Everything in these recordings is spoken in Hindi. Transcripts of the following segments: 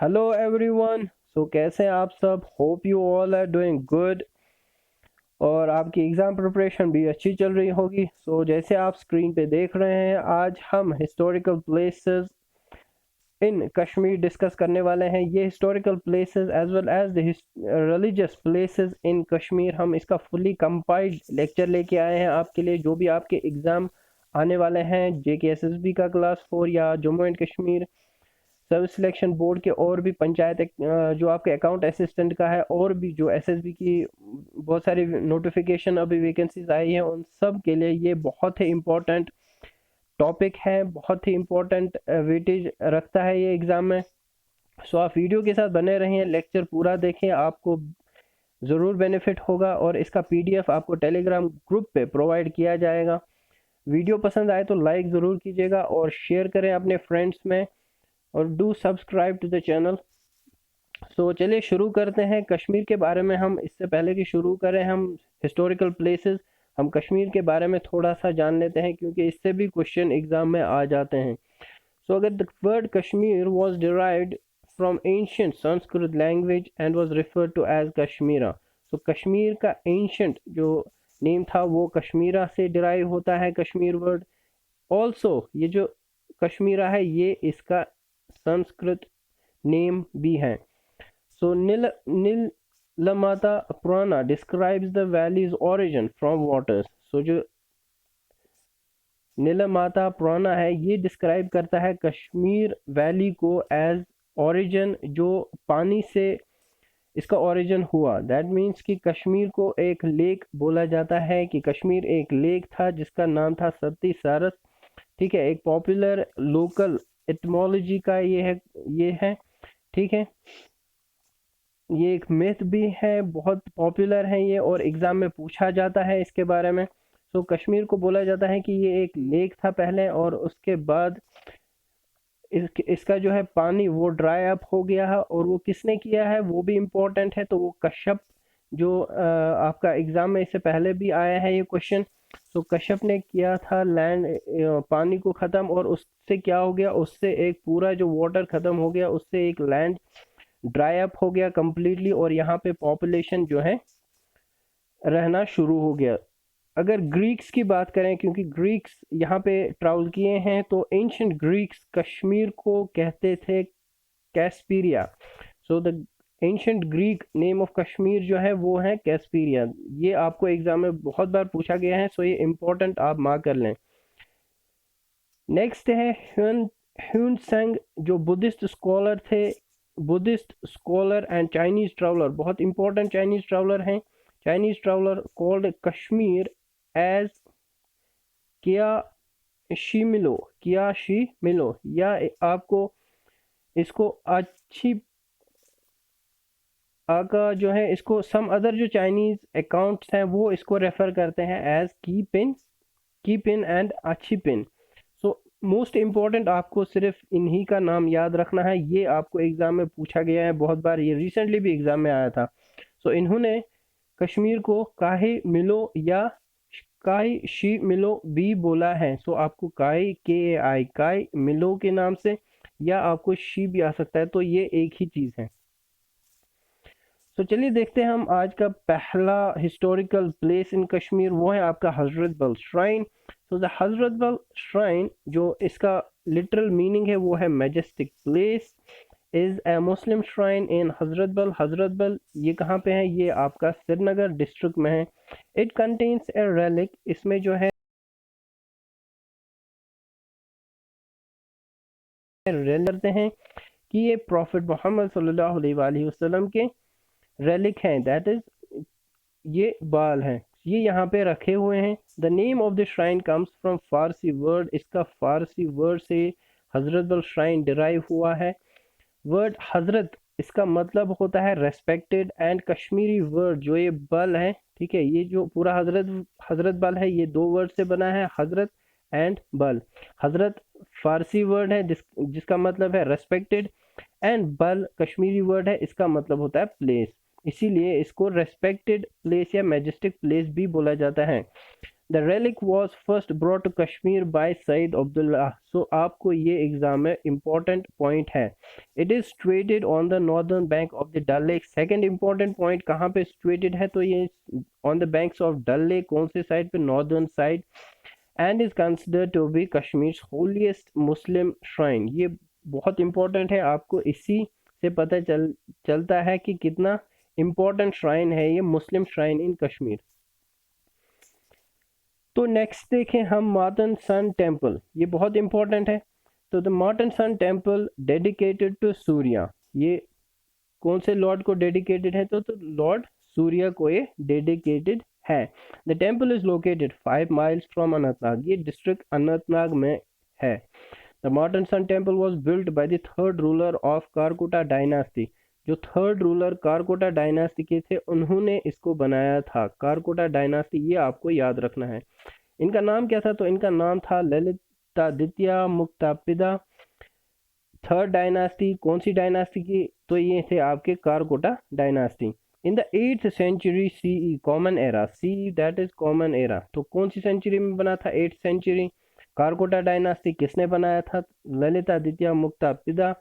Hello everyone. कैसे हैं आप सब? Hope you all are doing good और आपकी एग्ज़ाम प्रिपरेशन भी अच्छी चल रही होगी। जैसे आप स्क्रीन पे देख रहे हैं, आज हम historical places in Kashmir discuss करने वाले हैं। ये historical places as well as the religious places in Kashmir, हम इसका फुली कंपाइल्ड लेक्चर लेके आए हैं आपके लिए। जो भी आपके एग्ज़ाम आने वाले हैं, JKSSB का क्लास 4 या Jammu and Kashmir service selection board के, और भी पंचायत जो आपके अकाउंट असिस्टेंट का है, और भी जो SSB की बहुत सारी नोटिफिकेशन अभी वैकेंसीज आई हैं, उन सब के लिए ये बहुत ही इम्पोर्टेंट टॉपिक है, बहुत ही इम्पोर्टेंट वेटेज रखता है ये एग्ज़ाम में। आप वीडियो के साथ बने रहें, लेक्चर पूरा देखें, आपको ज़रूर बेनिफिट होगा। और इसका PDF आपको टेलीग्राम ग्रुप पे प्रोवाइड किया जाएगा। वीडियो पसंद आए तो लाइक ज़रूर कीजिएगा और शेयर करें अपने फ्रेंड्स में, और do subscribe to the channel. चलिए शुरू करते हैं कश्मीर के बारे में। हम इससे पहले कि शुरू करें हम हिस्टोरिकल प्लेसेस, हम कश्मीर के बारे में थोड़ा सा जान लेते हैं, क्योंकि इससे भी क्वेश्चन एग्जाम में आ जाते हैं। अगर the word Kashmir was derived from ancient Sanskrit language and was referred to as Kashmira. Kashmir का एंशियंट जो नेम था वो कश्मीरा से डिराइव होता है, कश्मीर वर्ड। ऑल्सो ये जो कश्मीरा है, ये इसका संस्कृत नेम भी है। नीलमाता पुराना describes the valleys origin from waters. जो नीलमाता पुराना है, ये डिस्क्राइब करता है कश्मीर वैली को एज ओरिजिन, जो पानी से इसका ओरिजिन हुआ। दैट मीन्स कि कश्मीर को एक लेक बोला जाता है, कि कश्मीर एक लेक था जिसका नाम था सती सारस। ठीक है, एक पॉपुलर लोकल एटमोलॉजी का ये है। ठीक है, ये एक मिथ भी है, बहुत पॉपुलर है ये, और एग्जाम में पूछा जाता है इसके बारे में। कश्मीर को बोला जाता है कि ये एक लेक था पहले, और उसके बाद इसका जो है पानी वो ड्राई अप हो गया है, और वो किसने किया है वो भी इम्पोर्टेंट है। तो वो कश्यप, जो आपका एग्जाम में इससे पहले भी आया है ये क्वेश्चन। कश्यप ने किया था लैंड पानी को ख़त्म, और उससे क्या हो गया, उससे एक पूरा जो वाटर ख़त्म हो गया, उससे एक लैंड ड्राई अप हो गया कम्प्लीटली, और यहाँ पे पॉपुलेशन जो है रहना शुरू हो गया। अगर ग्रीक्स की बात करें, क्योंकि ग्रीक्स यहाँ पे ट्रैवल किए हैं, तो एंशियंट ग्रीक्स कश्मीर को कहते थे Kaspeiria. The ancient Greek name of Kashmir जो है वो है कैस्पीरिया। ये आपको एग्जाम में बहुत बार पूछा गया है, ये इंपॉर्टेंट आप मार्क कर लें। नेक्स्ट है ह्यून सेंग, जो बुद्धिस्ट स्कॉलर थे, Buddhist scholar and Chinese traveller, बहुत इंपॉर्टेंट चाइनीज ट्रैवलर हैं। Chinese traveller called Kashmir as Kiashimilo, या आपको इसको अच्छी का जो है, इसको सम अदर जो चाइनीज अकाउंट्स हैं वो इसको रेफर करते हैं एज की पिन एंड अच्छी पिन। मोस्ट इम्पॉर्टेंट आपको सिर्फ इन्हीं का नाम याद रखना है, ये आपको एग्जाम में पूछा गया है बहुत बार, ये रिसेंटली भी एग्जाम में आया था। इन्होंने कश्मीर को काहे मिलो या काई शी मिलो भी बोला है। आपको काई KAI काई मिलो के नाम से, या आपको शी भी आ सकता है, तो ये एक ही चीज़ है। चलिए देखते हैं हम आज का पहला हिस्टोरिकल प्लेस इन कश्मीर, वो है आपका हजरत बल श्राइन। द हजरत बल श्राइन, जो इसका लिटरल मीनिंग है वो है majestic place, is a Muslim shrine in Hazratbal. हजरत बल ये कहाँ पे है? ये आपका श्रीनगर डिस्ट्रिक्ट में है। इट कंटेन्स ए रेलिक, इसमें जो है करते हैं कि ये प्रॉफिट मोहम्मद सल्लल्लाहु अलैहि वसल्लम के रेलिक हैं, दैट इज ये बाल हैं, ये यहाँ पे रखे हुए हैं। The name of the shrine comes from Farsi word, इसका फारसी वर्ड से हजरत बल श्राइन डिराइव हुआ है। वर्ड हजरत, इसका मतलब होता है रेस्पेक्टेड, एंड कश्मीरी वर्ड जो ये बल है, ठीक है, ये जो पूरा हजरत बल है, ये दो वर्ड से बना है, हजरत एंड बल। हजरत फारसी वर्ड है जिसका मतलब है रेस्पेक्टेड, एंड बल कश्मीरी वर्ड है, इसका मतलब होता है प्लेस, इसीलिए इसको रेस्पेक्टेड प्लेस या मैजेस्टिक प्लेस भी बोला जाता है। The relic was first brought to Kashmir by Syed Abdullah. So आपको ये एग्जाम में इंपॉर्टेंट पॉइंट है। It is situated on the northern bank of the Dal lake. Second important point कहाँ पे सिचुएटेड है, तो ये on the banks of Dal lake, कौन से साइड पे, northern side, and is considered to be Kashmir holiest Muslim shrine. ये बहुत इंपॉर्टेंट है, आपको इसी से पता चलता है कि कितना इंपॉर्टेंट श्राइन है ये मुस्लिम श्राइन इन कश्मीर। तो नेक्स्ट देखें हम मार्टन सन टेम्पल, ये बहुत इंपॉर्टेंट है। तो the Martand sun temple dedicated to Surya, ये कौन से लॉर्ड को डेडिकेटेड है, तो लॉर्ड सूर्या को ये डेडिकेटेड है। The temple is located 5 miles from Anantnag, ये डिस्ट्रिक्ट अनंतनाग में है। The Martand sun temple was built by the third ruler of Karkota dynasty. जो थर्ड रूलर कारकोटा डायनास्टी के थे उन्होंने इसको बनाया था। कारकोटा डायनास्टी ये आपको याद रखना है। इनका नाम क्या था, तो इनका नाम था ललितादित्य मुक्तापिदा। थर्ड डायनास्टी कौन सी डायनास्टी की, तो ये थे आपके Karkota dynasty. In the 8th century CE, common era, see that is common era, तो कौन सी सेंचुरी में बना था, 8th सेंचुरी। कारकोटा डायनास्टी किसने बनाया था, Lalitaditya मुक्तापिदा।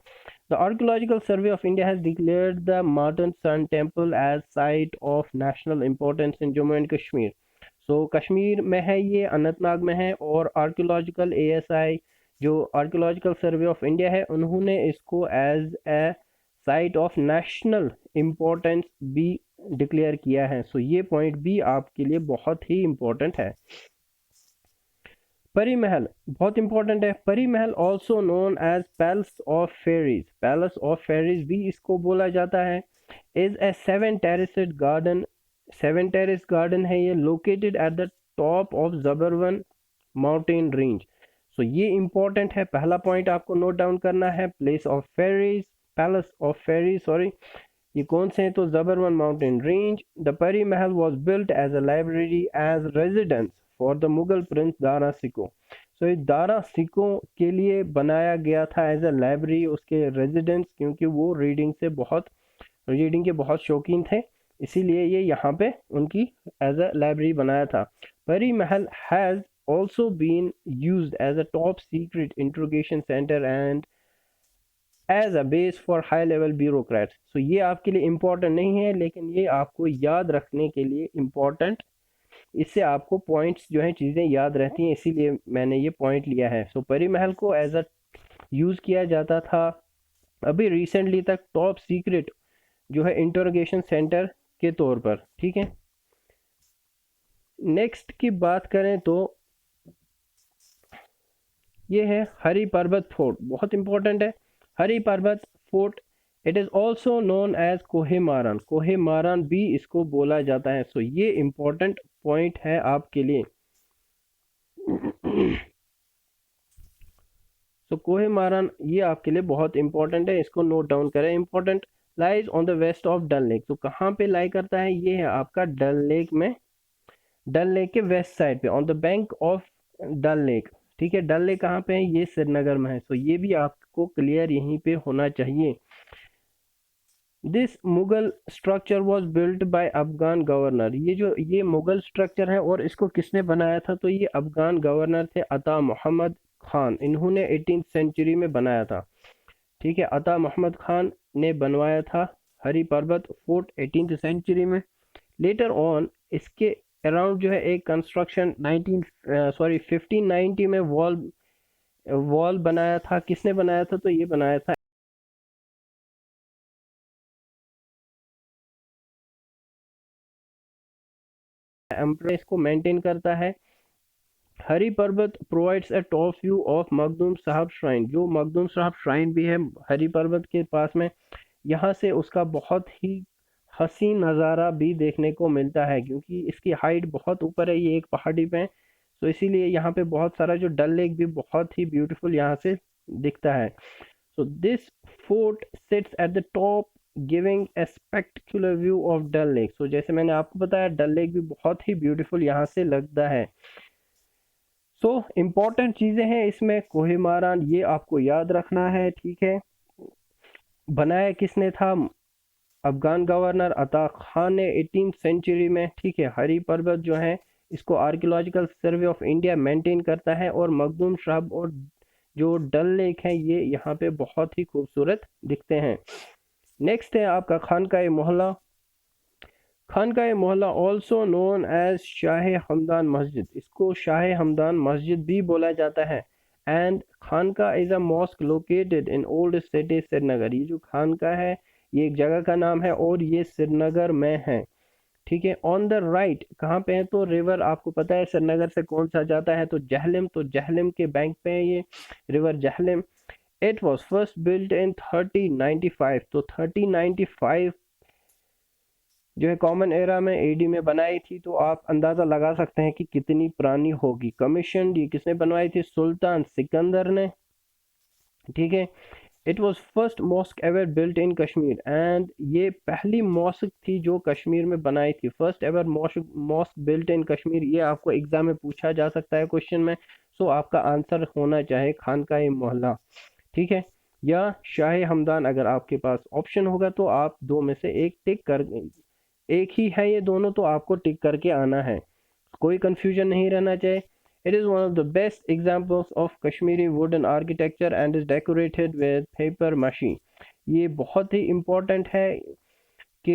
The Archaeological Survey of India has declared the Martin Sun Temple as site of national importance in Jammu and Kashmir. So Kashmir में है ये, अनंतनाग में है, और आर्कियोलॉजिकल ASI जो आर्कियोलॉजिकल सर्वे ऑफ इंडिया है उन्होंने इसको as a site of national importance भी डिक्लेयर किया है। सो ये पॉइंट भी आपके लिए बहुत ही इम्पोर्टेंट है। परी महल बहुत इंपॉर्टेंट है। Pari Mahal also known as palace of fairies, palace of fairies भी इसको बोला जाता है। Is a 7 terraced garden, 7 terrace garden है ये, located at the top of Zabarwan mountain range. So ये इंपॉर्टेंट है, पहला पॉइंट आपको नोट डाउन करना है। Place of fairies, palace of fairies, sorry, ये कौन से हैं, तो Zabarwan mountain range. The Pari Mahal was built as a library as residence for the Mughal prince Dara Shikoh. So ये दारा सिको के लिए बनाया गया था एज अ लाइब्रेरी, उसके रेजिडेंस, क्योंकि वो रीडिंग के बहुत शौकीन थे, इसीलिए ये यहाँ पे उनकी एज अ लाइब्रेरी बनाया था। Pari Mahal has also been used as a top secret interrogation centre and as a base for high level bureaucrats. So ये आपके लिए इम्पोर्टेंट नहीं है, लेकिन ये आपको याद रखने के लिए इम्पोर्टेंट, इससे आपको पॉइंट्स जो है चीज़ें याद रहती हैं, इसीलिए मैंने ये पॉइंट लिया है। सो परी महल को एज अ यूज़ किया जाता था अभी रिसेंटली तक टॉप सीक्रेट जो है इंटरोगेशन सेंटर के तौर पर, ठीक है। नेक्स्ट की बात करें तो ये है हरी पर्वत फोर्ट, बहुत इंपॉर्टेंट है Hari Parbat fort. It is also known as Kohemaran, Kohemaran भी इसको बोला जाता है। सो ये इंपॉर्टेंट पॉइंट है आपके लिए। सो कोहेमारान ये आपके लिए बहुत इंपॉर्टेंट है, इसको नोट डाउन करें। Important lies on the west of Dal lake, तो कहाँ पे लाई करता है, ये है आपका डल लेक में, डल लेक के वेस्ट साइड पे, on the bank of Dal lake, ठीक है। डल लेक कहाँ पे है, ये श्रीनगर में है। सो ये भी आपको क्लियर यहीं पे होना चाहिए। This Mughal structure was built bye Afghan governor, ये मुगल स्ट्रक्चर है और इसको किसने बनाया था, तो ये अफगान गवर्नर थे अता मोहम्मद खान, इन्होंने 18th सेंचुरी में बनाया था, ठीक है। अता मोहम्मद खान ने बनवाया था हरी पर्वत फोर्ट 18th सेंचुरी में। लेटर ऑन इसके अराउंड जो है एक कंस्ट्रक्शन 1590 में वॉल बनाया था, किसने बनाया था, तो ये बनाया था एम्परर, इसको मेंटेन करता है। हरी पर्वत provides a top view of Makhdoom साहब श्राइन, जो मखदूम साहब श्राइन भी है हरी पर्वत के पास में, यहाँ से उसका बहुत ही हसीन नज़ारा भी देखने को मिलता है, क्योंकि इसकी हाइट बहुत ऊपर है, ये एक पहाड़ी पे है, तो इसीलिए यहाँ पे बहुत सारा जो डल लेक भी बहुत ही ब्यूटीफुल यहाँ से दिखता है। So this fort sits at the top giving a spectacular view of Dal lake. So जैसे मैंने आपको बताया डल लेक भी बहुत ही ब्यूटीफुल यहाँ से लगता है। सो इम्पोर्टेंट चीज़ें हैं इसमें, कोहिमारान ये आपको याद रखना है, ठीक है। बनाया किसने था, अफगान गवर्नर अता खान ने 18th सेंचुरी में, ठीक है। हरी पर्वत जो है इसको archaeological survey of India maintain करता है। और मखदूम श्रब और जो डल लेक है ये यहाँ पे बहुत ही खूबसूरत दिखते हैं। नेक्स्ट है आपका खानकाए Moula. Khanqah Moula also known as Shah Hamdan Masjid, इसको शाह हमदान मस्जिद भी बोला जाता है। And Khanqah is a mosque located in old city Srinagar, ये जो खानका है ये एक जगह का नाम है और ये श्रीनगर में है। ठीक है, ऑन द राइट कहाँ पे है, तो रिवर आपको पता है श्रीनगर से कौन सा जाता है, तो जहलम, तो जहलम के बैंक पे है ये river Jhelum. It was first built in 1395, तो 1395 जो है कॉमन एरा में एडी में बनाई थी, तो आप अंदाज़ा लगा सकते हैं कि कितनी पुरानी होगी। कमीशन ये किसने बनवाई थी, सुल्तान सिकंदर ने। ठीक है, it was first mosque ever built in Kashmir, and ये पहली मॉस्क थी जो कश्मीर में बनाई थी। First ever mosque built in Kashmir, ये आपको एग्जाम में पूछा जा सकता है क्वेश्चन में। सो आपका आंसर होना चाहे खानकाए मोहल्ला, ठीक है, या शाह हमदान। अगर आपके पास ऑप्शन होगा तो आप दो में से एक टिक कर, एक ही है ये दोनों, तो आपको टिक करके आना है, कोई कंफ्यूजन नहीं रहना चाहिए। It is one of the best examples of Kashmiri wooden architecture and is decorated with paper mache। ये बहुत ही इम्पोर्टेंट है कि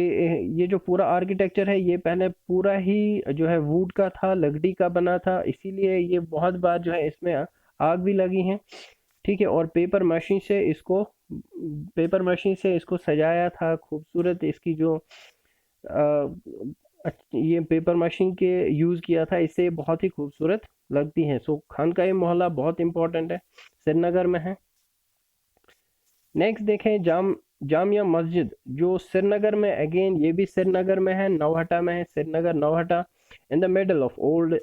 ये जो पूरा आर्किटेक्चर है ये पहले पूरा ही जो है वुड का था, लकड़ी का बना था, इसीलिए ये बहुत बार जो है इसमें आग भी लगी है। ठीक है, और पेपर मशीन से इसको सजाया था, खूबसूरत इसकी जो ये पेपर मशीन के यूज़ किया था, इससे बहुत ही खूबसूरत लगती हैं। सो खानकाए मोहल्ला बहुत इंपॉर्टेंट है, श्रीनगर में है। नेक्स्ट देखें जामिया मस्जिद, जो श्रीनगर में, अगेन ये भी श्रीनगर में है, नौहटा में है, Srinagar Nowhatta, in the middle of old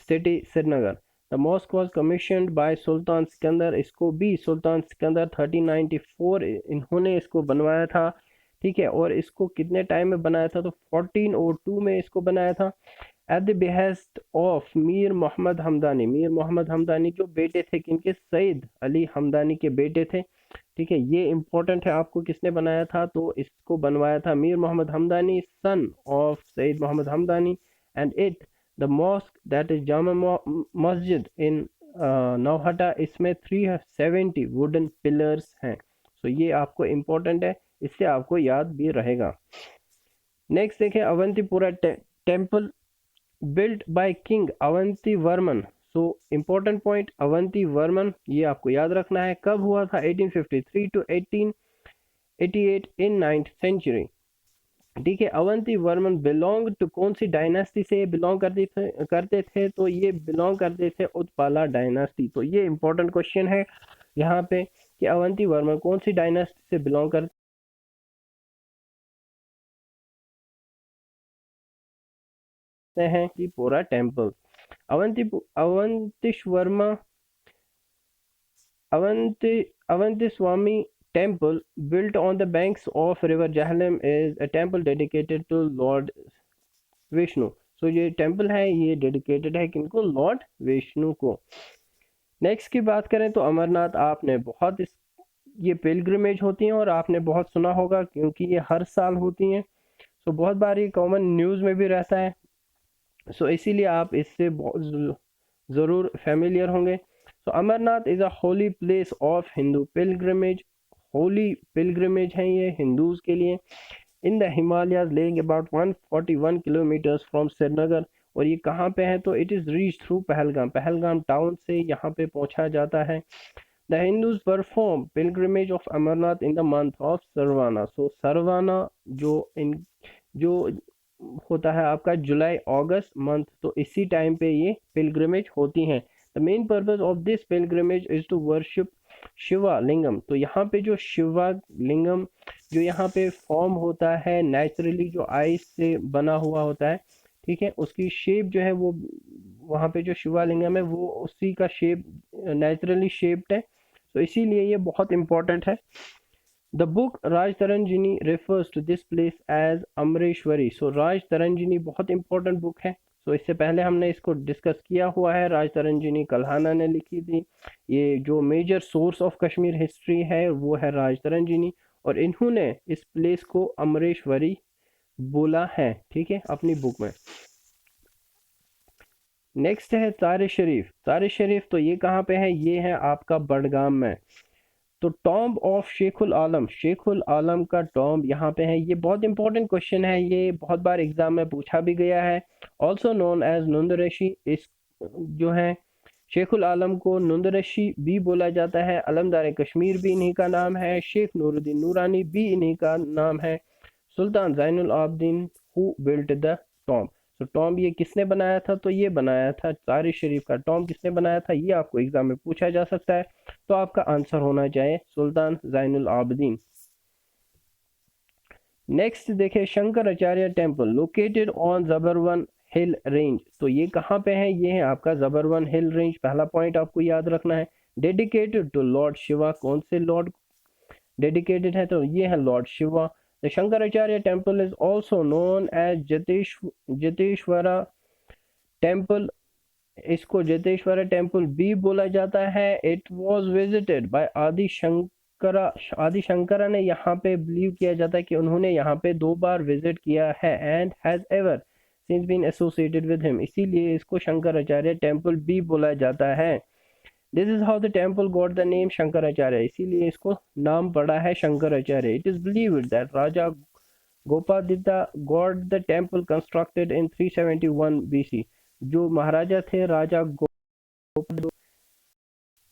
city Srinagar. The mosque was commissioned by Sultan Sikandar, इसको भी सुल्तान सिकंदर 1394 इन्होंने इसको बनवाया था। ठीक है, और इसको कितने टाइम में बनाया था, तो 1402 में इसको बनाया था, at the behest of Mir Mohammad Hamdani. Mir Mohammad Hamdani जो बेटे थे किनके, सईद अली हमदानी के बेटे थे। ठीक है, ये इंपॉर्टेंट है, आपको किसने बनाया था, तो इसको बनवाया था Mir Mohammad Hamdani, son of Syed Mohammad Hamdani. And it the mosque that is Jama Masjid in Nauhata, इसमें 370 वुडन पिलर्स हैं। सो ये आपको इम्पोर्टेंट है, इससे आपको याद भी रहेगा। नेक्स्ट देखें Avantipura temple, built by king Avanti Varman. So important point, Avanti Varman, ये आपको याद रखना है। कब हुआ था, 1853 टू 1888 इन 9th सेंचुरी। ठीक है, अवंती वर्मन बिलोंग टू कौन सी डायनास्टी से बिलोंग करते थे, तो ये बिलोंग करते थे उत्पाला डायनास्टी। तो ये इंपॉर्टेंट क्वेश्चन है यहाँ पे कि अवंती वर्मन कौन सी डायनास्टी से बिलोंग करते हैं। कि पूरा temple अवंतीस्वामी temple built on the banks of river Jahlam is a temple dedicated to Lord Vishnu। सो ये टेम्पल है ये डेडिकेटेड है किनको, लॉर्ड विष्णु को। नेक्स्ट की बात करें तो अमरनाथ, आपने बहुत ये पिलग्रिमेज होती हैं और आपने बहुत सुना होगा क्योंकि ये हर साल होती हैं। सो बहुत बार ये कॉमन न्यूज़ में भी रहता है, सो इसीलिए आप इससे बहुत ज़रूर फेमिलियर होंगे। So Amarnath is a holy place of Hindu pilgrimage, holy pilgrimage है ये हिंदूज़ के लिए। In the Himalayas lying about 141 kilometres from Srinagar, और ये कहाँ पे है, तो it is reach through Pahalgam, Pahalgam town से यहाँ पे पहुँचा जाता है। The Hindus perform pilgrimage of Amarnath in the month of Shravana. So Shravana जो होता है आपका जुलाई अगस्त मंथ, तो इसी टाइम पे ये पिलग्रिमेज होती हैं। The main purpose of this pilgrimage is to worship Shiva lingam. तो यहाँ पे जो शिवा लिंगम जो यहाँ पे फॉर्म होता है नेचुरली, जो आइस से बना हुआ होता है, ठीक है, उसकी शेप जो है वो वहाँ पे जो शिवालिंगम है वो उसी का शेप नेचुरली शेप्ड है, तो इसीलिए ये बहुत इंपॉर्टेंट है। The book Rajatarangini refers to this place as Amareshwari. So Rajatarangini बहुत इंपॉर्टेंट बुक है, सो इससे पहले हमने इसको डिस्कस किया हुआ है, राज तरंजिनी कल्हाना ने लिखी थी। ये जो major source of Kashmir history है वो है राज तरंजिनी, और इन्होंने इस प्लेस को अमरेश्वरी बोला है, ठीक है, अपनी बुक में। नेक्स्ट है तारे शरीफ। तारे शरीफ तो ये कहाँ पे है, ये है आपका बडगाम में। तो टॉम्ब ऑफ शेखुल आलम, शेखुल आलम का टॉम्ब यहाँ पे है। ये बहुत इंपॉर्टेंट क्वेश्चन है, ये बहुत बार एग्जाम में पूछा भी गया है। ऑल्सो नोन एज नुंदरशी, इस जो है शेखुल आलम को नुंदरशी भी बोला जाता है। अलमदार कश्मीर भी इन्हीं का नाम है। शेख नूरुद्दीन नूरानी भी इन्हीं का नाम है। Sultan Zainul Abidin who built the tomb. तो टॉम्ब ये किसने बनाया था, तो ये बनाया था तारिक शरीफ का टॉम्ब किसने बनाया था, ये आपको एग्जाम में पूछा जा सकता है। तो आपका आंसर होना चाहिए सुल्तान जैनुल आबदीन। नेक्स्ट देखिए Shankaracharya temple located on Zabarwan hill range. तो ये कहाँ पे है, ये है आपका जबरवन हिल रेंज। पहला पॉइंट आपको याद रखना है। डेडिकेटेड टू लॉर्ड शिवा, कौन से लॉर्ड डेडिकेटेड है, तो ये है lord Shiva. The Shankaracharya temple is also known as Jateshwara temple, इसको जतेश्वरा टेम्पल भी बोला जाता है। इट वॉज विजिटेड बाय आदि शंकरा, आदि शंकरा ने यहाँ पे बिलीव किया जाता है कि उन्होंने यहाँ पे 2 बार विजिट किया है। And has ever since been associated with him, इसीलिए इसको शंकराचार्य टेम्पल भी बोला जाता है। This is how the temple got the name Shankaracharya, इसीलिए इसको नाम पड़ा है Shankaracharya. It is believed that Raja Gopaditya got the temple constructed in 371 BC। जो महाराजा थे राजा गोपाल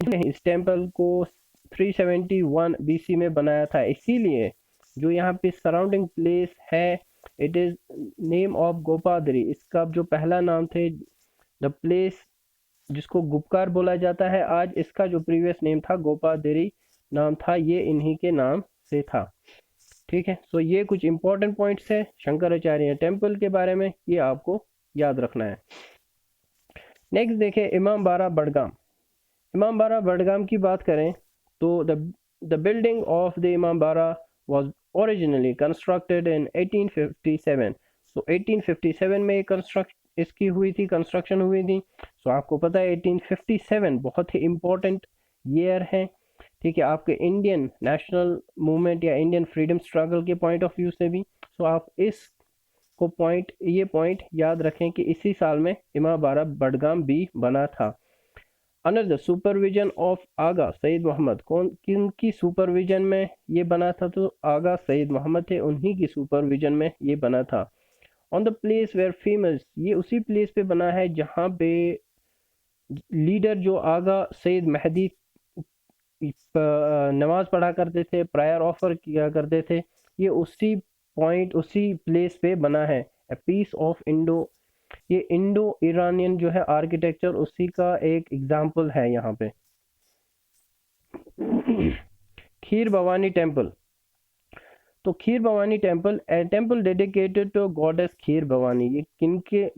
ने इस टेम्पल को 371 BC में बनाया था। इसीलिए जो यहाँ पे सराउंडिंग प्लेस है, इट इज नेम ऑफ गोपादरी, इसका जो पहला नाम थे द प्लेस जिसको गुपकार बोला जाता है आज, इसका जो प्रीवियस नेम था गोपादेरी नाम था, ये इन्हीं के नाम से था। ठीक है, सो ये कुछ इंपॉर्टेंट पॉइंट्स है शंकराचार्य टेम्पल के बारे में, ये आपको याद रखना है। नेक्स्ट देखें इमाम बाड़ा बडगाम। इमाम बाड़ा बडगाम की बात करें तो द बिल्डिंग ऑफ द इमाम बाड़ा वाज ओरिजिनली कंस्ट्रक्टेड इन 1857। सो 1857 में इसकी हुई थी, कंस्ट्रक्शन हुई थी। सो आपको पता है 1857 बहुत ही इम्पोर्टेंट ईयर है। ठीक है, आपके इंडियन नेशनल मूवमेंट या इंडियन फ्रीडम स्ट्रगल के पॉइंट ऑफ व्यू से भी। सो आप इस को ये पॉइंट याद रखें कि इसी साल में इमाम बाड़ा बडगाम भी बना था। अंडर द सुपरविजन ऑफ आगा सईद मोहम्मद, कौन किन की सुपरविजन में ये बना था, तो आगा सईद मोहम्मद थे, उन्हीं की सुपरविजन में ये बना था। On the place where famous, ये उसी प्लेस पे बना है जहाँ पे लीडर जो आगा सईद मेहदी नमाज पढ़ा करते थे, प्रायर ऑफर किया करते थे, ये उसी पॉइंट उसी प्लेस पे बना है। ए पीस ऑफ इंडो, ये इंडो ईरानियन जो है आर्किटेक्चर, उसी का एक एग्जाम्पल है यहाँ पे। खीर भवानी टेम्पल, तो Kheer Bhawani temple a temple dedicated to goddess Kheer Bhawani, ये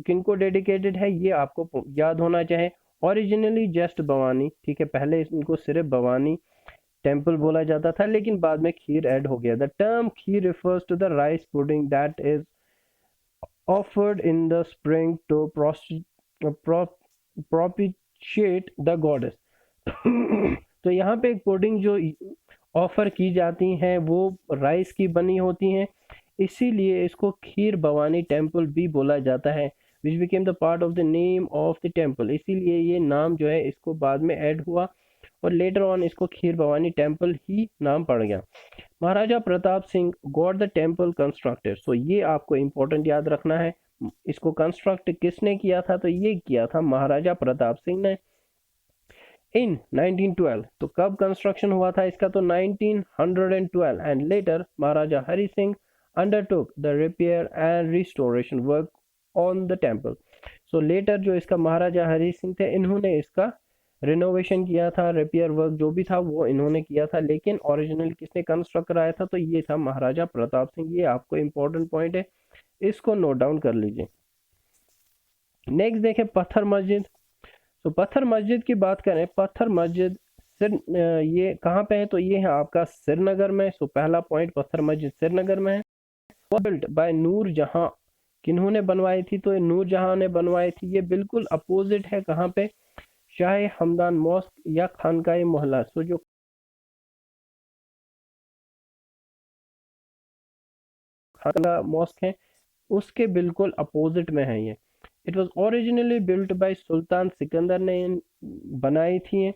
किनको डेडिकेटेड है, ये आपको याद होना चाहिए। ओरिजिनली जस्ट भवानी, ठीक है, पहले इनको सिर्फ भवानी टेम्पल बोला जाता था, लेकिन बाद में खीर ऐड हो गया। The term kheer refers to the rice pudding that is offered in the spring to propitiate the goddess। तो यहाँ पे एक पुडिंग जो ऑफर की जाती हैं वो राइस की बनी होती हैं, इसीलिए इसको खीर भवानी टेम्पल भी बोला जाता है। Which became the part of the name of the temple, इसीलिए ये नाम जो है इसको बाद में ऐड हुआ और लेटर ऑन इसको खीर भवानी टेम्पल ही नाम पड़ गया। Maharaja Pratap Singh got the temple constructed, so ये आपको इम्पोर्टेंट याद रखना है। इसको कंस्ट्रक्ट किसने किया था, तो ये किया था महाराजा प्रताप सिंह ने इन 1912। तो कब कंस्ट्रक्शन हुआ था इसका, तो 1912। And later Maharaja Hari Singh undertook the repair and restoration work on the temple. So later जो इसका महाराजा हरि सिंह थे, इन्होंने इसका रिनोवेशन किया था, रिपेयर वर्क जो भी था वो इन्होंने किया था, लेकिन ओरिजिनल किसने कंस्ट्रक्ट कराया था, तो ये था महाराजा प्रताप सिंह। ये आपको इंपॉर्टेंट पॉइंट है, इसको नोट डाउन कर लीजिए। नेक्स्ट देखें पत्थर मस्जिद। तो पत्थर मस्जिद की बात करें, पत्थर मस्जिद ये कहाँ पे है, तो ये है आपका श्रीनगर में। सो पहला पॉइंट पत्थर मस्जिद श्रीनगर में है। बिल्ट बाय नूर जहां, किन्होंने बनवाई थी, तो नूर जहां ने बनवाई थी। ये बिल्कुल अपोजिट है कहाँ पे, शाह हमदान मॉस्क या खानकाई मोहल्ला। सो जो खानका मॉस्क है उसके बिल्कुल अपोजिट में है ये। It was originally built by Sultan Sikandar ने बनाई थी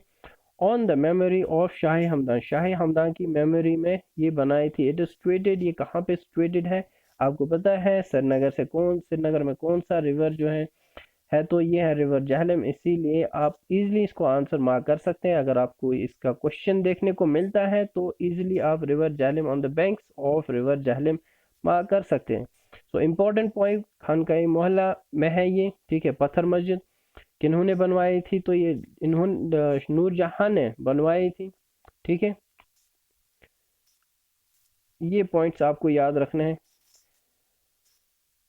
on the memory of Shahi Hamdan की मेमोरी में ये बनाई थी। इट इज सिचुएटेड, ये कहाँ पे सिचुएटेड है आपको पता है? श्रीनगर में कौन सा रिवर जो है तो ये है रिवर जहलम। इसीलिए आप इजीली इसको आंसर मार्क कर सकते हैं। अगर आपको इसका क्वेश्चन देखने को मिलता है तो इजीली आप river Jhelum on the banks of river Jhelum mark कर सकते हैं। सो इम्पोर्टेंट पॉइंट खानकाई मोहल्ला में है ये, ठीक है। पत्थर मस्जिद किन्होंने बनवाई थी? तो ये इन्होंने नूरजहां ने बनवाई थी, ठीक है। ये पॉइंट्स आपको याद रखने हैं।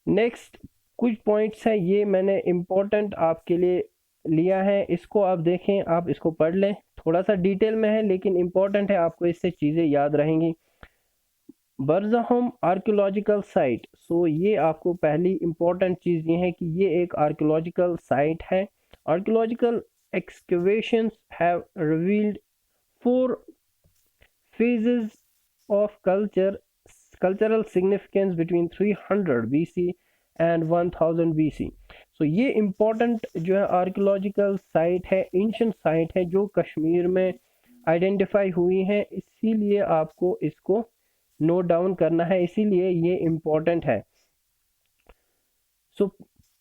नेक्स्ट कुछ पॉइंट्स है, ये मैंने इम्पोर्टेंट आपके लिए लिया है, इसको आप देखें, आप इसको पढ़ लें। थोड़ा सा डिटेल में है लेकिन इम्पोर्टेंट है, आपको इससे चीज़ें याद रहेंगी। बर्जहम आर्कियोलॉजिकल साइट, सो ये आपको पहली इम्पोर्टेंट चीज़ ये है कि ये एक आर्कियोलॉजिकल साइट है। Archaeological excavations have revealed 4 phases of cultural significance between 300 BC and 1000 BC। सो ये इम्पोर्टेंट जो है आर्कियोलॉजिकल साइट है, एंशिएंट साइट है जो कश्मीर में आइडेंटिफाई हुई है, इसीलिए आपको इसको नोट डाउन करना है, इसीलिए ये इम्पोर्टेंट है। सो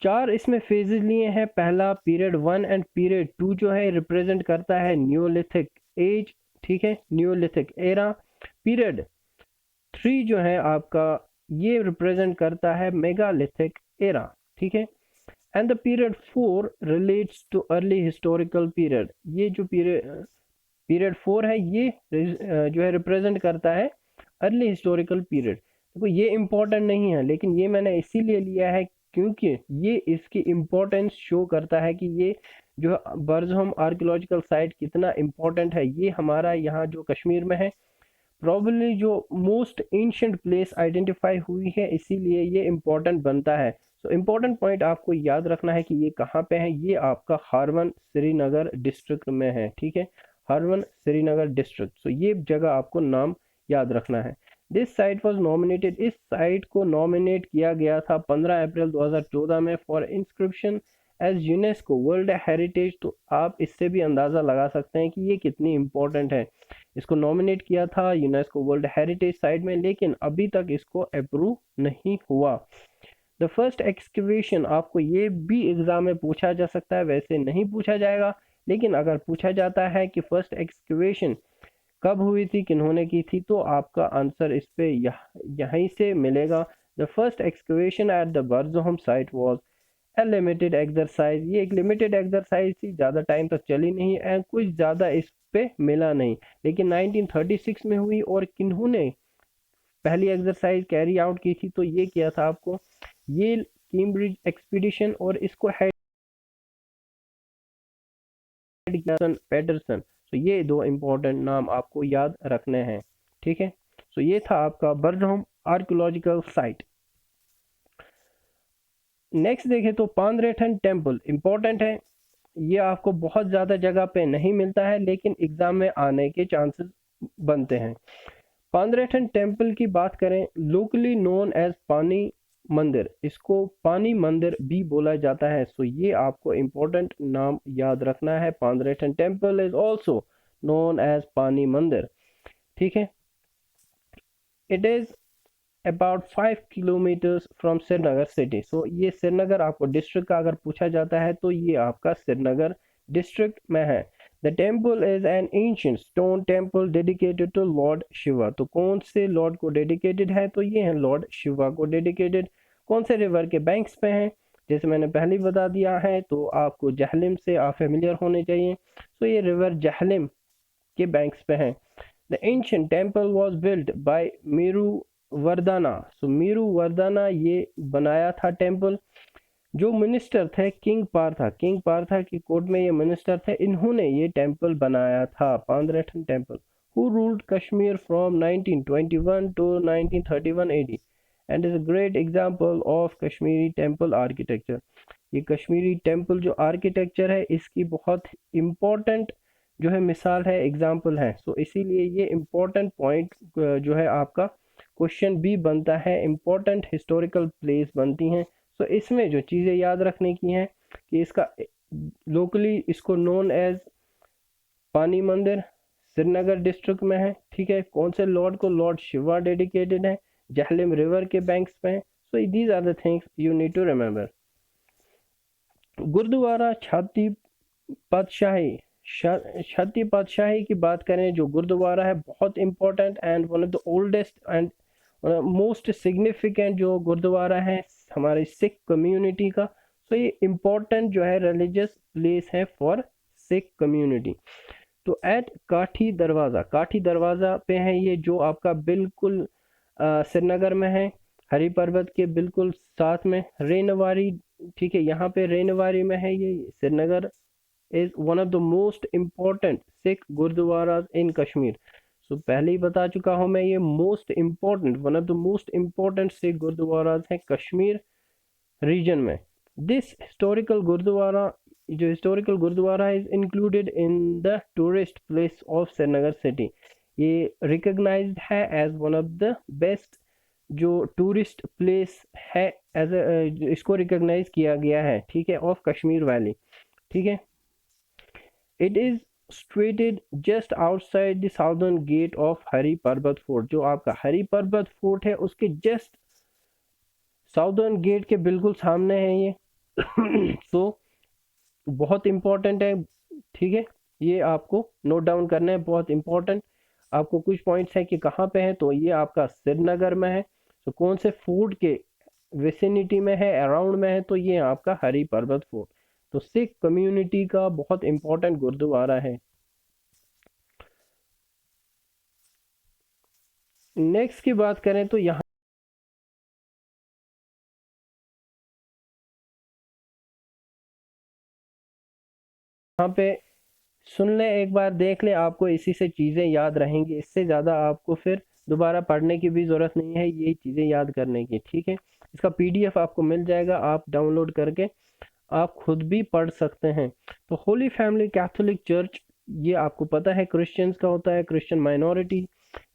4 इसमें फेजेस लिए हैं। पहला पीरियड 1 एंड पीरियड 2 जो है रिप्रेजेंट करता है न्यूलिथिक एज, ठीक है, न्यूलिथिक एरा। पीरियड 3 जो है आपका ये रिप्रेजेंट करता है मेगालिथिक एरा, ठीक है। And the period 4 relates too early historical period. ये जो पीरियड 4 है ये जो है रिप्रेजेंट करता है अर्ली हिस्टोरिकल पीरियड। देखो ये इम्पोर्टेंट नहीं है लेकिन ये मैंने इसीलिए लिया है क्योंकि ये इसकी इम्पोर्टेंस शो करता है कि ये जो बर्जहम आर्कियोलॉजिकल साइट कितना इम्पोर्टेंट है। ये हमारा यहाँ जो कश्मीर में है प्रॉब्ली जो मोस्ट एंशिएंट प्लेस आइडेंटिफाई हुई है, इसीलिए ये इम्पोर्टेंट बनता है। सो इम्पोर्टेंट पॉइंट आपको याद रखना है कि ये कहाँ पे है। ये आपका हारवन श्रीनगर डिस्ट्रिक्ट में है, ठीक है, हारवन श्रीनगर डिस्ट्रिक्ट। सो ये जगह आपको नाम याद रखना है। दिस साइट वॉज नॉमिनेटेड, इस साइट को नॉमिनेट किया गया था 15 अप्रैल 2014 में for inscription as UNESCO world heritage. तो आप इससे भी अंदाज़ा लगा सकते हैं कि ये कितनी इम्पोर्टेंट है। इसको नॉमिनेट किया था यूनेस्को वर्ल्ड हेरिटेज साइट में लेकिन अभी तक इसको अप्रूव नहीं हुआ। द फर्स्ट एक्सकवेशन, आपको ये भी एग्जाम में पूछा जा सकता है, वैसे नहीं पूछा जाएगा लेकिन अगर पूछा जाता है कि फर्स्ट एक्सकवेशन कब हुई थी, किन्होंने की थी, तो आपका आंसर इस पे यहीं से मिलेगा। The first excavation at the Burzahom site was a limited exercise. ये एक लिमिटेड एक्सरसाइज थी, ज़्यादा टाइम तक चली नहीं एंड कुछ ज़्यादा इस पे मिला नहीं, लेकिन 1936 में हुई। और किन्होंने पहली एक्सरसाइज कैरी आउट की थी, तो ये किया था आपको ये कैम्ब्रिज एक्सपीडिशन और इसको हेड पैटरसन। तो ये 2 इंपॉर्टेंट नाम आपको याद रखने हैं, ठीक है। सो ये था आपका बर्जहम आर्कियोलॉजिकल साइट। नेक्स्ट देखें तो पांद्रेठन टेम्पल इंपॉर्टेंट है, ये आपको बहुत ज़्यादा जगह पे नहीं मिलता है लेकिन एग्जाम में आने के चांसेस बनते हैं। पांद्रेठन टेम्पल की बात करें, लोकली नोन एज पानी मंदिर, इसको पानी मंदिर भी बोला जाता है। सो ये आपको इम्पोर्टेंट नाम याद रखना है। Pandrethan temple is also known as Pani Mandir, ठीक है। It is about 5 kilometres from Srinagar city. So ये श्रीनगर आपको डिस्ट्रिक्ट का अगर पूछा जाता है तो ये आपका श्रीनगर डिस्ट्रिक्ट में है। The temple is an ancient stone temple dedicated to lord Shiva. तो कौन से लॉर्ड को डेडिकेटेड है, तो ये है लॉर्ड शिवा को डेडिकेटेड। कौन से रिवर के बैंक्स पे हैं, जैसे मैंने पहले ही बता दिया है, तो आपको जहलम से आप फेमिलियर होने चाहिए। तो ये रिवर जहलम के बैंक्स पे हैं। The ancient temple was built by Meru Vardhana. So Meru Vardhana ये बनाया था टेम्पल। जो मिनिस्टर थे किंग पार्था की कोर्ट में ये मिनिस्टर थे, इन्होंने ये टेम्पल बनाया था, Pandrethan temple. Who ruled Kashmir from 1921 to 1931 AD and is a great example of Kashmiri temple architecture. ये कश्मीरी टेम्पल जो आर्किटेक्चर है इसकी बहुत इम्पोर्टेंट जो है मिसाल है, एग्जाम्पल है। सो इसीलिए ये इम्पोर्टेंट पॉइंट जो है आपका क्वेश्चन भी बनता है, इम्पोर्टेंट हिस्टोरिकल प्लेस बनती हैं। सो इसमें जो चीज़ें याद रखने की हैं कि इसका लोकली इसको नोन एज पानी मंदिर श्रीनगर डिस्ट्रिक्ट में है, ठीक है। कौन से लॉर्ड को? लॉर्ड शिवा डेडिकेटेड है, जहलम रिवर के बैंक्स पे है। So these are the things you need to remember. Gurdwara Chatti Patshahi, छाती पातशाही की बात करें, जो गुरुद्वारा है बहुत important and one of the oldest and most significant जो गुरुद्वारा है हमारे सिख कम्युनिटी का। सो ये इम्पोर्टेंट जो है रिलीजियस प्लेस है फॉर सिख कम्युनिटी। तो एट काठी दरवाज़ा, काठी दरवाज़ा पे है ये, जो आपका बिल्कुल श्रीनगर में है, हरी पर्वत के बिल्कुल साथ में। रेनवारी, ठीक है, यहाँ पे रेनवारी में है ये। Srinagar is one of the most important Sikh gurdwara in Kashmir. So पहले ही बता चुका हूँ मैं, ये most important, one of the most important Sikh gurdwara हैं कश्मीर रीजन में। दिस हिस्टोरिकल गुरुद्वारा, जो historical gurdwara is included in the tourist place of Srinagar city. ये रिकग्नाइज्ड है as one of the best जो टूरिस्ट प्लेस है, एज इसको रिकग्नाइज किया गया है, ठीक है, ऑफ कश्मीर वैली, ठीक है। It is situated just outside the southern gate of Hari Parbat fort. जो आपका हरी पर्वत फोर्ट है उसके जस्ट साउदर्न गेट के बिल्कुल सामने है ये। सो बहुत इंपॉर्टेंट है, ठीक है, ये आपको नोट डाउन करना है, बहुत इंपॉर्टेंट। आपको कुछ पॉइंट्स है कि कहाँ पे है, तो ये आपका श्रीनगर में है। तो कौन से फोर्ट के विसिनिटी में है, अराउंड में है, तो ये आपका हरी पर्वत फोर्ट। तो सिख कम्युनिटी का बहुत इंपॉर्टेंट गुरुद्वारा है। नेक्स्ट की बात करें तो यहाँ पे सुन ले, एक बार देख ले, आपको इसी से चीज़ें याद रहेंगी। इससे ज़्यादा आपको फिर दोबारा पढ़ने की भी ज़रूरत नहीं है, यही चीज़ें याद करने की, ठीक है। इसका पीडीएफ आपको मिल जाएगा, आप डाउनलोड करके आप खुद भी पढ़ सकते हैं। तो होली फैमिली कैथोलिक चर्च, ये आपको पता है क्रिश्चियंस का होता है, क्रिश्चियन माइनॉरिटी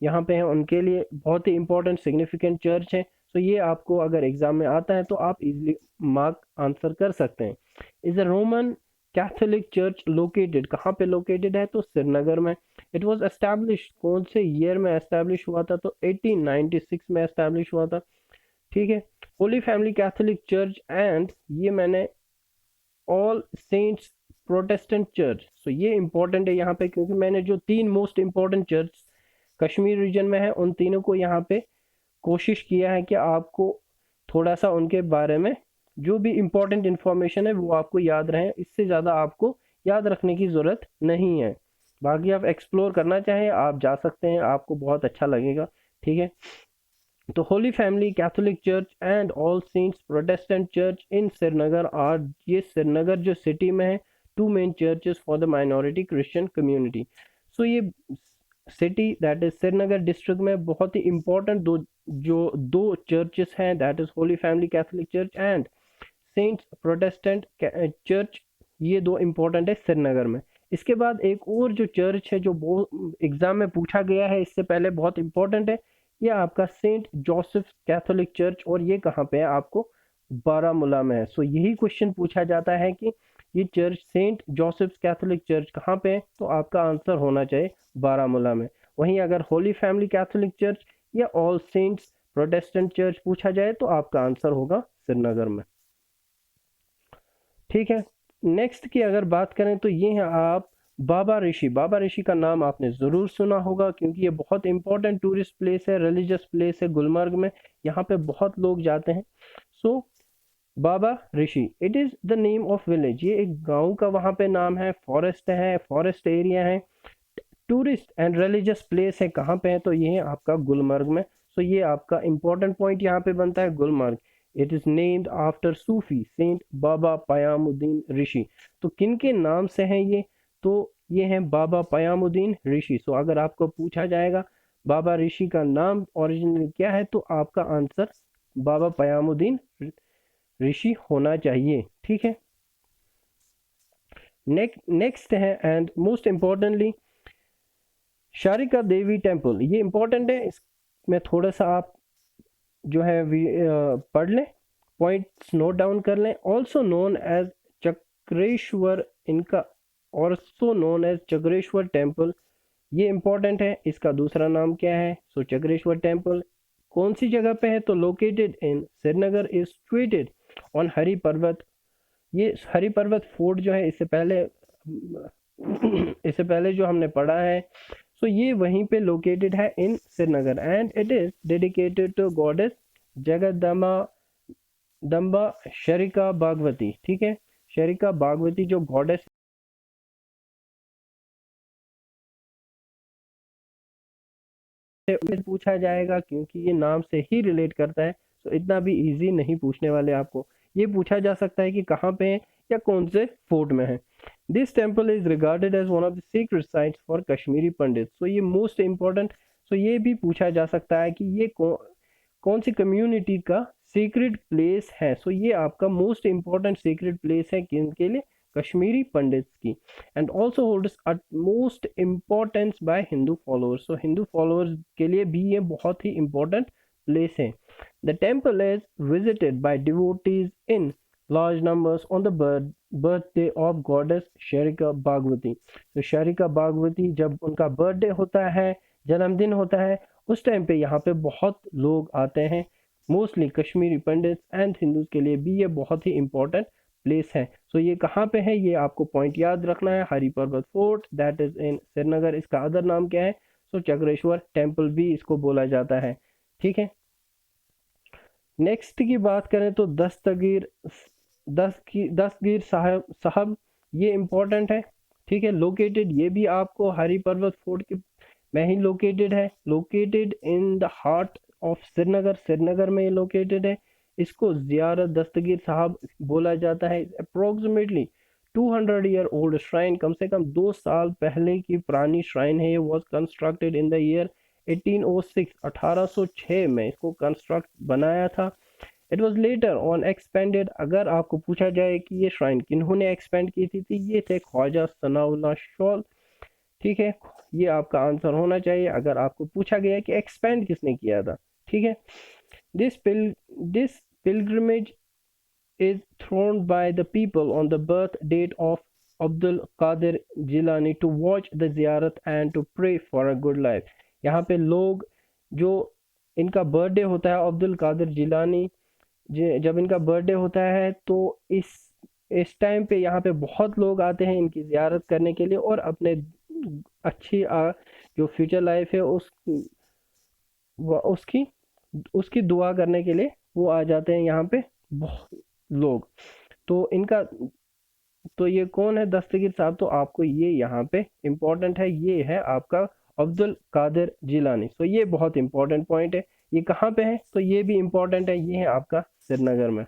यहाँ पे है, उनके लिए बहुत ही इंपॉर्टेंट सिग्निफिकेंट चर्च है। तो ये आपको अगर एग्जाम में आता है तो आप इजीली मार्क आंसर कर सकते हैं। Is a Roman Catholic church located, कहाँ पे लोकेटेड है, तो श्रीनगर में। इट वाज एस्टैब्लिश, कौन से ईयर में एस्टैब्लिश हुआ था, तो 1896 में एस्टैब्लिश हुआ था, ठीक है। Holy family Catholic church and ये मैंने all cents Protestant church. So ये इंपॉर्टेंट है यहाँ पे, क्योंकि मैंने जो 3 most important church Kashmir region में है उन तीनों को यहाँ पे कोशिश किया है कि आपको थोड़ा सा उनके बारे में जो भी इंपॉर्टेंट इंफॉर्मेशन है वो आपको याद रहे। इससे ज़्यादा आपको याद रखने की ज़रूरत नहीं है। बाकी आप एक्सप्लोर करना चाहें आप जा सकते हैं, आपको बहुत अच्छा लगेगा, ठीक है। तो Holy family Catholic church and All cents Protestant Church in Srinagar are, ये श्रीनगर जो सिटी में है, 2 main churches for the minority Christian community. So ये city that is Srinagar district में बहुत ही इंपॉर्टेंट दो चर्चेस हैं, that is Holy family Catholic church and Saints Protestant Church. ये 2 इंपॉर्टेंट है श्रीनगर में। इसके बाद एक और जो चर्च है जो एग्जाम में पूछा गया है इससे पहले, बहुत इंपॉर्टेंट है, ये आपका सेंट जोसेफ कैथोलिक चर्च, और ये कहाँ पे है, आपको बारामूला में है। सो यही क्वेश्चन पूछा जाता है कि ये church saint Joseph catholic church कहाँ पे है, तो आपका आंसर होना चाहिए बारामूला में। वहीं अगर होली फैमिली कैथोलिक चर्च या ऑल सेंट्स प्रोटेस्टेंट चर्च पूछा जाए तो आपका आंसर होगा श्रीनगर में, ठीक है। नेक्स्ट की अगर बात करें तो ये है आप बाबा ऋषि। बाबा ऋषि का नाम आपने ज़रूर सुना होगा, क्योंकि ये बहुत इंपॉर्टेंट टूरिस्ट प्लेस है, रिलीजियस प्लेस है गुलमर्ग में, यहाँ पे बहुत लोग जाते हैं। So Baba Rishi, it is the name of village, ये एक गांव का वहाँ पे नाम है, फॉरेस्ट है, फॉरेस्ट एरिया है, टूरिस्ट एंड रिलीजियस प्लेस है, कहाँ पे है, तो ये है आपका गुलमर्ग में। सो ये आपका इंपॉर्टेंट पॉइंट यहाँ पे बनता है, Gulmarg. It is named after Sufi saint Baba Payamuddin Rishi. तो किन के नाम से हैं ये, तो ये हैं बाबा पयामुद्दीन ऋषि। सो अगर आपको पूछा जाएगा बाबा ऋषि का नाम ओरिजिनल क्या है, तो आपका आंसर बाबा पयामुद्दीन ऋषि होना चाहिए, ठीक है। नेक्स्ट है and most importantly Sharika Devi temple, ये इंपॉर्टेंट है, इसमें थोड़ा सा आप जो है पढ़ लें पॉइंट्स नोट डाउन कर लें। ऑल्सो नोन एज चक्रेश्वर, इनका also known as Chakreshwar temple, ये इंपॉर्टेंट है। इसका दूसरा नाम क्या है? सो चक्रेश्वर टेम्पल कौन सी जगह पे है? तो located in Srinagar, is situated on Hari पर्वत। ये हरि पर्वत फोर्ट जो है इससे पहले जो हमने पढ़ा है, सो ये वहीं पे लोकेटेड है in Srinagar, and it is dedicated to goddess Jagdamba Damba Sharika Bhagwati. ठीक है, शरिका भागवती जो गॉडेस से पूछा जाएगा, क्योंकि ये नाम से ही रिलेट करता है, तो इतना भी इजी नहीं पूछने वाले आपको। ये पूछा जा सकता है कि कहाँ पे है या कौन से फोर्ट में है। This temple is regarded as one of the secret sites for Kashmiri Pandit. So ये मोस्ट इम्पोर्टेंट, सो ये भी पूछा जा सकता है कि ये कौन सी कम्युनिटी का सीक्रेट प्लेस है। सो ये आपका मोस्ट इम्पोर्टेंट सीक्रेट प्लेस है किनके लिए? कश्मीरी पंडित्स की। And also holds most importance by Hindu followers. So Hindu followers के लिए भी ये बहुत ही इम्पोर्टेंट प्लेस है। The temple is visited by devotees in large numbers on the birthday of goddess Sharika Bhagwati. तो शरिका भागवती जब उनका बर्थडे होता है, जन्मदिन होता है, उस टाइम पे यहाँ पे बहुत लोग आते हैं, mostly Kashmiri Pandit and Hindus के लिए भी ये बहुत ही इंपॉर्टेंट प्लेस है। सो ये कहाँ पे है, ये आपको पॉइंट याद रखना है। हरि पर्वत fort that is in Srinagar. इसका अदर नाम क्या है? सो चक्रेश्वर टेम्पल भी इसको बोला जाता है। ठीक है, नेक्स्ट की बात करें तो दस्तगीर साहब ये इम्पोर्टेंट है। ठीक है, लोकेटेड ये भी आपको हरि पर्वत फोर्ट के में ही लोकेटेड है, located in the heart of Srinagar, Srinagar में ये लोकेटेड है। इसको जियारत दस्तगीर साहब बोला जाता है। अप्रोक्सीमेटली 200 ईयर ओल्ड श्राइन, कम से कम 2 साल पहले की पुरानी श्राइन है। ये was constructed in the year 1806, 1806 में इसको कंस्ट्रक्ट बनाया था। It was later on expanded. अगर आपको पूछा जाए कि ये श्राइन किन्होंने एक्सपेंड की थी, तो ये थे ख्वाजा सनाउल्लाह शौल। ठीक है, ये आपका आंसर होना चाहिए अगर आपको पूछा गया कि एक्सपेंड किसने किया था। ठीक है, this pilgrimage is thrown by the people on the birth date of Abdul Qadir Jilani to watch the ziyarat and to pray for a good life। यहाँ पे लोग जो इनका बर्थडे होता है, अब्दुल कादिर जिलानी जब इनका बर्थडे होता है, तो इस टाइम पे यहाँ पे बहुत लोग आते हैं इनकी जियारत करने के लिए, और अपने अच्छी जो फ्यूचर लाइफ है उसकी दुआ करने के लिए वो आ जाते हैं यहाँ पे बहुत लोग। तो ये कौन है दस्तगीर साहब? तो आपको ये यहाँ पे इम्पोर्टेंट है, ये है आपका अब्दुल कादिर जिलानी। तो ये बहुत इंपॉर्टेंट पॉइंट है। ये कहाँ पे है? तो ये भी इम्पोर्टेंट है, ये है आपका श्रीनगर में।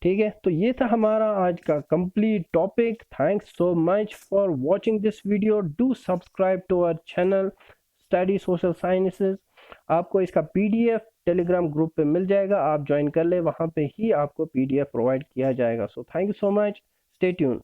ठीक है, तो ये था हमारा आज का complete topic. Thanks so much for watching this video. Do subscribe to our channel study social sciences. आपको इसका पीडीएफ टेलीग्राम ग्रुप पे मिल जाएगा, आप ज्वाइन कर ले, वहाँ पे ही आपको पीडीएफ प्रोवाइड किया जाएगा। So thank you so much, stay tune.